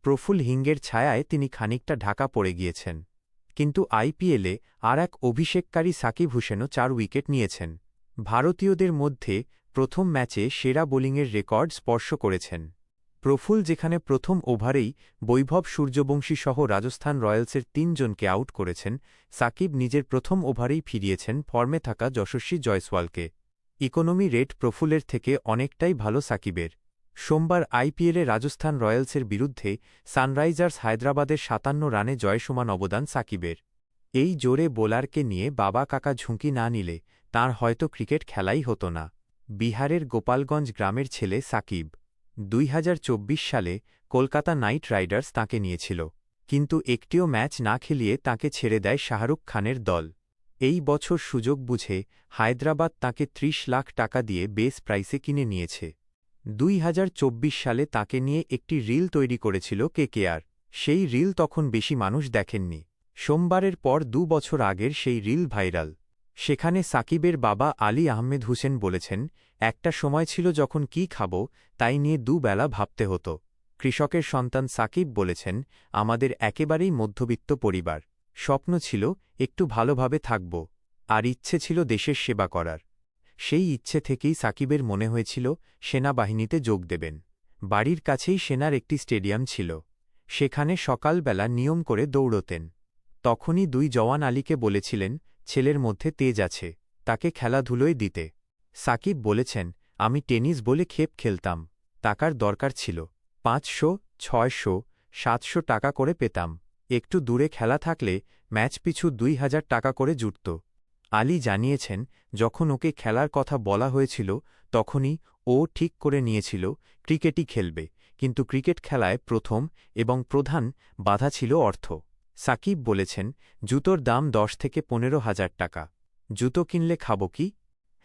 প্রফুল হিঙ্গের ছায়ায় তিনি খানিকটা ঢাকা পড়ে গিয়েছেন। কিন্তু আইপিএলে আর এক অভিষেককারী সাকিব হোসেনও ৪ উইকেট নিয়েছেন। ভারতীয়দের মধ্যে প্রথম ম্যাচে সেরা বোলিংয়ের রেকর্ড স্পর্শ করেছেন। প্রফুল যেখানে প্রথম ওভারেই বৈভব সূর্যবংশীসহ রাজস্থান রয়্যালসের ৩ জনকে আউট করেছেন, সাকিব নিজের প্রথম ওভারেই ফিরিয়েছেন ফর্মে থাকা যশস্বী জয়সওয়ালকে। ইকোনমি রেট প্রফুলের থেকে অনেকটাই ভালো সাকিবের। সোমবার আইপিএলে রাজস্থান রয়্যালসের বিরুদ্ধে সানরাইজার্স হায়দ্রাবাদের ৫৭ রানে জয়সমান অবদান সাকিবের। এই জোরে বোলারকে নিয়ে বাবা কাকা ঝুঁকি না নিলে তাঁর হয়তো ক্রিকেট খেলাই হতো না। বিহারের গোপালগঞ্জ গ্রামের ছেলে সাকিব। ২০২৪ সালে কলকাতা নাইট রাইডার্স তাঁকে নিয়েছিল, কিন্তু একটিও ম্যাচ না খেলিয়ে তাঁকে ছেড়ে দেয় শাহরুখ খানের দল। এই বছর সুযোগ বুঝে হায়দ্রাবাদ তাঁকে ৩০ লাখ টাকা দিয়ে বেস প্রাইসে কিনে নিয়েছে। ২০২৪ সালে তাঁকে নিয়ে একটি রিল তৈরি করেছিল কেকেআর। সেই রিল তখন বেশি মানুষ দেখেননি। সোমবারের পর ২ বছর আগের সেই রিল ভাইরাল। সেখানে সাকিবের বাবা আলী আহমেদ হুসেন বলেছেন, একটা সময় ছিল যখন কি খাব তাই নিয়ে দুবেলা ভাবতে হতো। কৃষকের সন্তান সাকিব বলেছেন, আমাদের একেবারেই মধ্যবিত্ত পরিবার। স্বপ্ন ছিল একটু ভালোভাবে থাকব, আর ইচ্ছে ছিল দেশের সেবা করার। সেই ইচ্ছে থেকেই সাকিবের মনে হয়েছিল সেনাবাহিনীতে যোগ দেবেন। বাড়ির কাছেই সেনার একটি স্টেডিয়াম ছিল, সেখানে সকালবেলা নিয়ম করে দৌড়তেন। তখনই ২ জওয়ান আলীকে বলেছিলেন, ছেলের মধ্যে তেজ আছে, তাকে খেলাধুলোয় দিতে। সাকিব বলেছেন, আমি টেনিস বলে খেপ খেলতাম, টাকার দরকার ছিল। ৫০০, ৬০০, ৭০০ টাকা করে পেতাম। একটু দূরে খেলা থাকলে ম্যাচ পিছু ২,০০০ টাকা করে জুটত। আলী জানিয়েছেন, যখন ওকে খেলার কথা বলা হয়েছিল তখনই ও ঠিক করে নিয়েছিল ক্রিকেটই খেলবে, কিন্তু ক্রিকেট খেলায় প্রথম এবং প্রধান বাধা ছিল অর্থ। সাকিব বলেছেন, জুতোর দাম ১০ থেকে ১৫,০০০ টাকা। জুতো কিনলে খাব কি?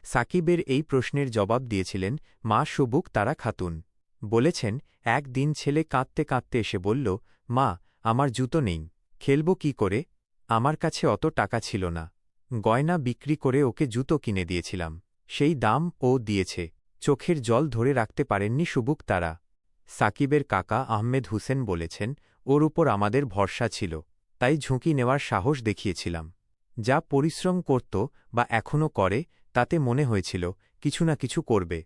সাকিবের এই প্রশ্নের জবাব দিয়েছিলেন মা সুবুক তারা খাতুন। বলেছেন, একদিন ছেলে কাঁদতে কাঁদতে এসে বলল, মা, আমার জুতো নেই, খেলব কি করে? আমার কাছে অত টাকা ছিল না। গয়না বিক্রি করে ওকে জুতো কিনে দিয়েছিলাম, সেই দাম ও দিয়েছে। চোখের জল ধরে রাখতে পারেননি সুবুক তারা। সাকিবের কাকা আহমেদ হুসেন বলেছেন, ওর উপর আমাদের ভরসা ছিল, তাই ঝুঁকি নেওয়ার সাহস দেখিয়েছিলাম। যা পরিশ্রম করত বা এখনও করে তাতে মনে হয়েছিল কিছু না কিছু করবে।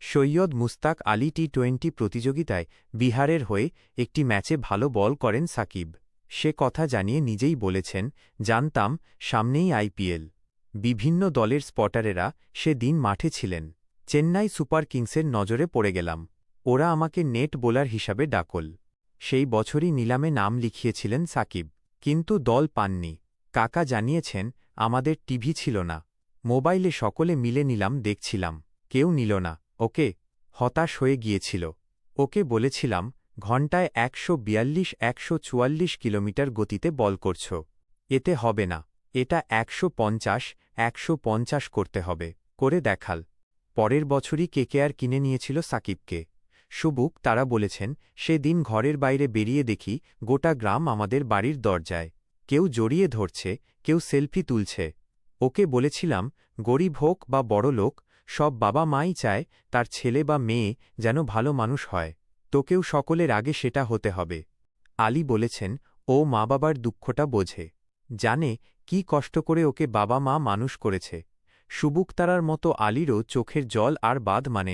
সৈয়দ মুস্তাক আলী টি-২০ প্রতিযোগিতায় বিহারের হয়ে একটি ম্যাচে ভালো বল করেন সাকিব। সে কথা জানিয়ে নিজেই বলেছেন, জানতাম সামনেই আইপিএল। বিভিন্ন দলের স্পটারেরা সে দিন মাঠে ছিলেন। চেন্নাই সুপার কিংসের নজরে পড়ে গেলাম, ওরা আমাকে নেট বোলার হিসাবে ডাকল। সেই বছরই নিলামে নাম লিখিয়েছিলেন সাকিব, কিন্তু দল পাননি। কাকা জানিয়েছেন, আমাদের টিভি ছিল না, মোবাইলে সকলে মিলে নিলাম দেখছিলাম, কেউ নিল না। ওকে হতাশ হয়ে গিয়েছিল। ওকে বলেছিলাম, ঘণ্টায় ১৪২-১৪৪ কিলোমিটার গতিতে বল করছ, এতে হবে না, এটা ১৫০-১৫০ করতে হবে, করে দেখাল। পরের বছরই কেকেআর কিনে নিয়েছিল সাকিবকে। সুবুক তারা বলেছেন, সেদিন ঘরের বাইরে বেরিয়ে দেখি গোটা গ্রাম আমাদের বাড়ির দরজায়, কেউ জড়িয়ে ধরছে, কেউ সেলফি তুলছে। ওকে বলেছিলাম, গরিব হোক বা বড়লোক, সব বাবা মাই চায় তার ছেলে বা মেয়ে যেন ভালো মানুষ হয়, তোকেও সকলের আগে সেটা হতে হবে। আলী বলেছেন, ও মা বাবার দুঃখটা বোঝে, জানে কি কষ্ট করে ওকে বাবা মা মানুষ করেছে। সুবুক তারার মতো আলীরও চোখের জল আর বাদ মানে